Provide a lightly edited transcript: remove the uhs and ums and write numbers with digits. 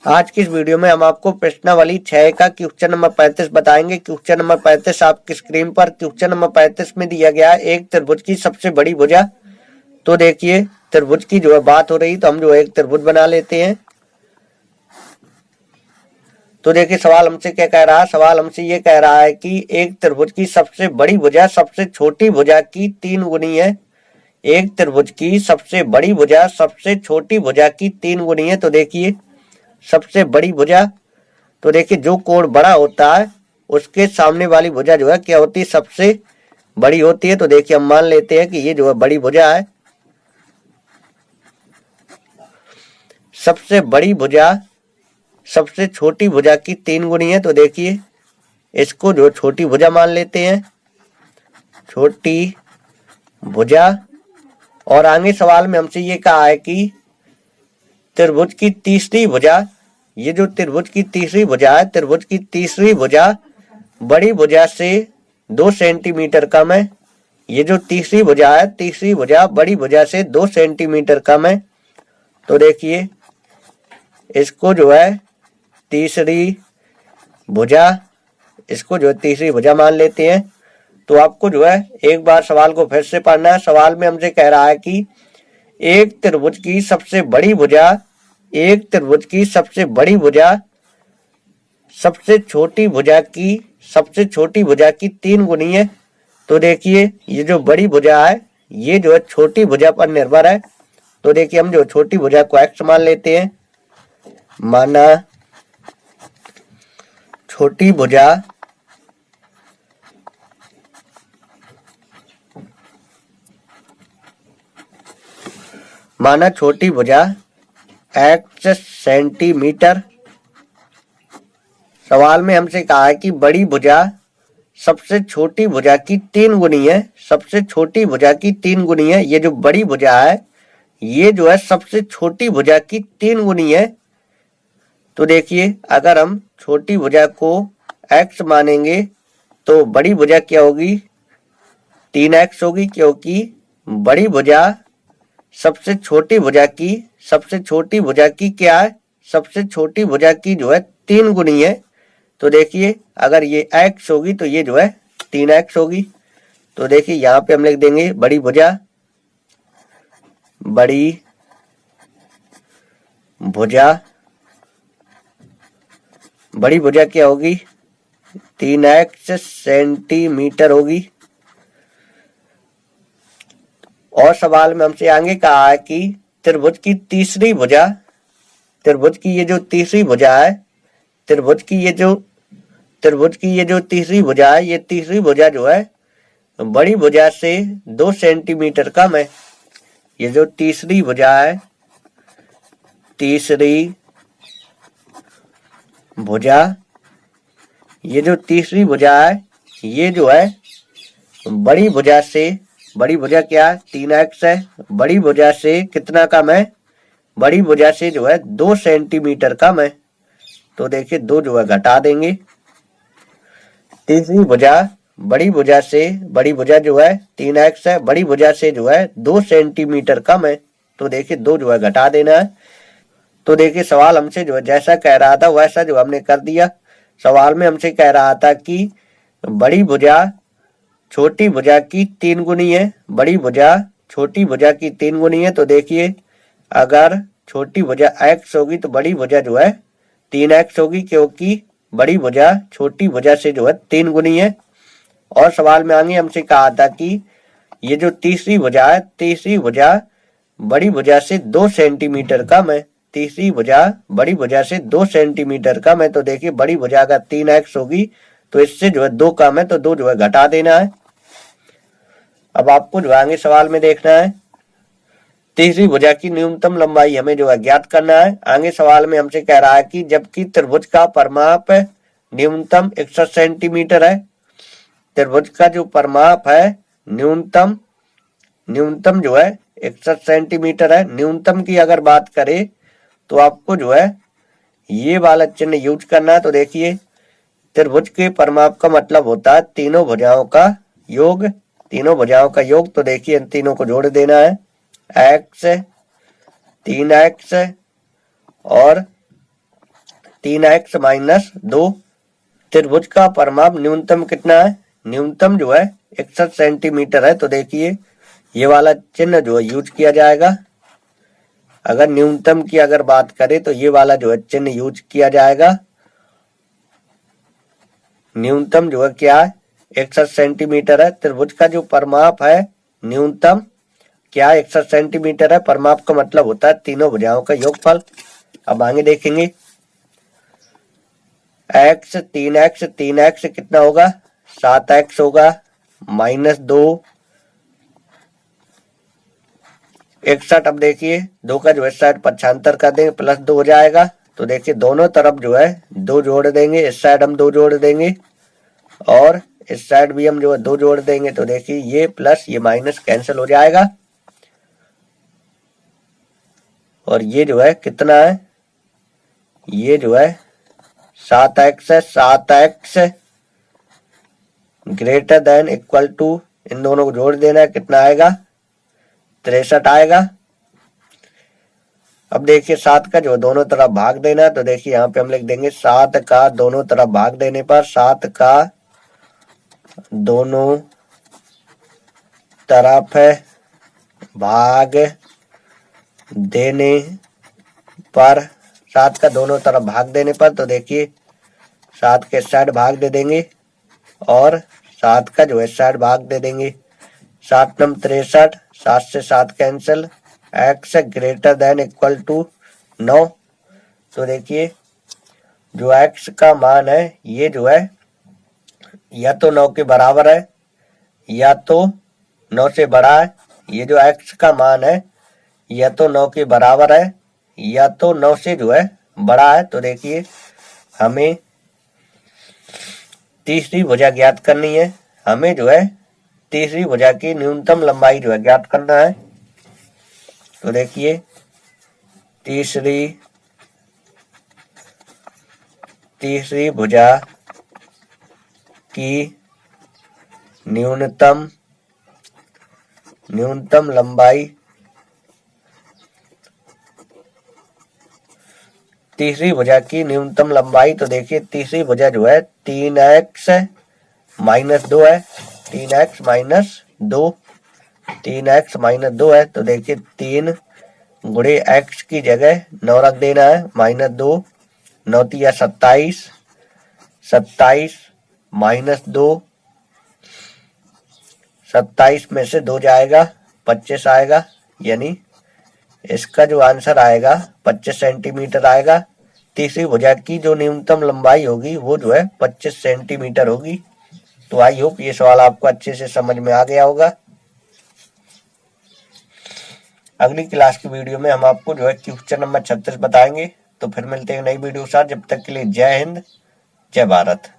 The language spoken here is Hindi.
आज की इस वीडियो में हम आपको प्रश्नावली 6 का क्वेश्चन नंबर 35 बताएंगे। क्वेश्चन नंबर 35 आपकी स्क्रीन पर क्वेश्चन नंबर 35 में दिया गया है एक त्रिभुज की सबसे बड़ी भुजा। तो देखिए त्रिभुज की जो है बात हो रही, तो हम जो है एक त्रिभुज बना लेते हैं। तो देखिए सवाल हमसे क्या कह रहा है, सवाल हमसे ये कह रहा है कि एक त्रिभुज की सबसे बड़ी भुजा सबसे छोटी भुजा की 3 गुनी है। एक त्रिभुज की सबसे बड़ी भुजा सबसे छोटी भुजा की 3 गुनी है। तो देखिए सबसे बड़ी भुजा, तो देखिए जो कोण बड़ा होता है उसके सामने वाली भुजा जो है क्या होती है, सबसे बड़ी होती है। तो देखिए हम मान लेते हैं कि ये जो है बड़ी भुजा है। सबसे बड़ी भुजा सबसे छोटी भुजा की 3 गुनी है। तो देखिए इसको जो छोटी भुजा मान लेते हैं, छोटी भुजा। और आगे सवाल में हमसे ये कहा है कि त्रिभुज की तीसरी भुजा, ये जो त्रिभुज की तीसरी भुजा है, त्रिभुज की तीसरी भुजा बड़ी भुजा से 2 सेंटीमीटर कम है। ये जो तीसरी भुजा है, तीसरी भुजा बड़ी भुजा से 2 सेंटीमीटर कम है। तो देखिए इसको जो है तीसरी भुजा, इसको जो है तीसरी भुजा मान लेते हैं। तो आपको जो है एक बार सवाल को फिर से पढ़ना है। सवाल में हमसे कह रहा है कि एक त्रिभुज की सबसे बड़ी भुजा, एक त्रिभुज की सबसे बड़ी भुजा सबसे छोटी भुजा की 3 गुनी है। तो देखिए ये जो बड़ी भुजा है ये जो है छोटी भुजा पर निर्भर है। तो देखिए हम जो छोटी भुजा को x मान लेते हैं, माना छोटी भुजा x सेंटीमीटर। सवाल में हमसे कहा है कि बड़ी भुजा सबसे छोटी भुजा की 3 गुनी है, सबसे छोटी भुजा की 3 गुनी है। ये जो बड़ी भुजा है ये जो है सबसे छोटी भुजा की 3 गुनी है। तो देखिए अगर हम छोटी भुजा को x मानेंगे तो बड़ी भुजा क्या होगी, 3x होगी, क्योंकि बड़ी भुजा सबसे छोटी भुजा की क्या है, सबसे छोटी भुजा की जो है 3 गुनी है। तो देखिए अगर ये x होगी तो ये जो है 3x होगी। तो देखिए यहाँ पे हम लिख देंगे बड़ी भुजा क्या होगी, 3x सेंटीमीटर होगी। और सवाल में हमसे आगे कहा है कि त्रिभुज की तीसरी भुजा, त्रिभुज की ये जो तीसरी भुजा है, त्रिभुज की ये जो तीसरी भुजा है, ये तीसरी भुजा जो है बड़ी भुजा से 2 सेंटीमीटर कम है। ये जो तीसरी भुजा है, ये जो तीसरी भुजा है ये जो है बड़ी भुजा से, बड़ी भुजा क्या है 3x है, बड़ी भुजा से कितना कम है, बड़ी भुजा से जो है 2 सेंटीमीटर कम है। तो देखिए 2 जो है घटा देंगे। तीसरी भुजा बड़ी भुजा जो है 3x है, बड़ी भुजा से जो है 2 सेंटीमीटर कम है। तो देखिए 2 जो है घटा देना है। तो देखिए सवाल हमसे जो है जैसा कह रहा था वैसा जो हमने कर दिया। सवाल में हमसे कह रहा था कि बड़ी भुजा छोटी भुजा की 3 गुनी है, बड़ी भुजा छोटी भुजा की 3 गुनी है। तो देखिए अगर छोटी भुजा x होगी तो बड़ी भुजा जो है 3x होगी, क्योंकि बड़ी भुजा छोटी भुजा से जो है 3 गुनी है। और सवाल में आगे हमसे कहा था कि ये जो तीसरी भुजा है, तीसरी भुजा बड़ी भुजा से 2 सेंटीमीटर कम है, तीसरी भुजा बड़ी भुजा से 2 सेंटीमीटर कम है। तो देखिए बड़ी भुजा अगर 3x होगी तो इससे जो है 2 कम है, तो 2 जो है घटा देना है। अब आपको जो आगे सवाल में देखना है तीसरी भुजा की न्यूनतम लंबाई हमें जो है ज्ञात करना है। आगे सवाल में हमसे कह रहा है कि जबकि त्रिभुज का परिमाप न्यूनतम 61 सेंटीमीटर है, त्रिभुज का जो परिमाप है न्यूनतम जो है 61 सेंटीमीटर है। न्यूनतम की अगर बात करें तो आपको जो है ये वाला चिन्ह यूज करना है। तो देखिए त्रिभुज के परिमाप का मतलब होता है तीनों भुजाओं का योग, तीनों भुजाओं का योग। तो देखिए इन तीनों को जोड़ देना है, x 3x और 3x माइनस 2। त्रिभुज का परिमाप न्यूनतम कितना है? न्यूनतम जो है 61 सेंटीमीटर है। तो देखिए ये वाला चिन्ह जो है यूज किया जाएगा। अगर न्यूनतम की अगर बात करें तो ये वाला जो है चिन्ह यूज किया जाएगा। न्यूनतम जो है क्या है? 61 सेंटीमीटर है। त्रिभुज का जो परिमाप है न्यूनतम क्या 61 सेंटीमीटर है। परिमाप का मतलब होता है तीनों भुजाओं का योगफल। अब आगे देखेंगे x 3x कितना होगा? 7x होगा माइनस 2 61। अब देखिए 2 का जो है साइड पक्षांतर कर देंगे प्लस 2 हो जाएगा। तो देखिए दोनों तरफ जो है 2 जोड़ देंगे। इस साइड हम 2 जोड़ देंगे और इस साइड भी हम जो है 2 जोड़ देंगे। तो देखिए ये प्लस ये माइनस कैंसिल हो जाएगा और ये जो है कितना है? ये जो है 7x है। 7x greater than equal to इन दोनों को जोड़ देना है। कितना आएगा? 63 आएगा। अब देखिए 7 का जो दोनों तरफ भाग देना है। तो देखिए यहाँ पे हम लिख देंगे 7 का दोनों तरफ भाग देने पर 7 का दोनों तरफ भाग देने पर 7 का दोनों तरफ भाग देने पर तो देखिए 7 के साइड भाग दे देंगे और 7 का जो है साइड भाग दे देंगे। 7 नम 63, 7 से 7 cancel, x greater than equal to 9। तो देखिए जो x का मान है ये जो है या तो 9 के बराबर है या तो 9 से बड़ा है। ये जो x का मान है या तो 9 के बराबर है या तो 9 से जो है बड़ा है। तो देखिए हमें तीसरी भुजा ज्ञात करनी है। हमें जो है तीसरी भुजा की न्यूनतम लंबाई जो है ज्ञात करना है। तो देखिए तीसरी भुजा की न्यूनतम लंबाई तीसरी भुजा की न्यूनतम लंबाई। तो देखिए तीसरी भुजा जो है 3x माइनस 2 है। 3x माइनस 2 है। तो देखिए 3 गुणे x की जगह 9 रख देना है माइनस 2, 9 तिया 27, 27 माइनस 2, 27 में से 2 जाएगा 25 आएगा। यानी इसका जो आंसर आएगा 25 सेंटीमीटर आएगा। तीसरी भुजा की जो न्यूनतम लंबाई होगी वो जो है 25 सेंटीमीटर होगी। तो आई होप ये सवाल आपको अच्छे से समझ में आ गया होगा। अगली क्लास की वीडियो में हम आपको जो है क्वेश्चन नंबर 36 बताएंगे। तो फिर मिलते हैं नई वीडियो के साथ। जब तक के लिए जय हिंद, जय भारत।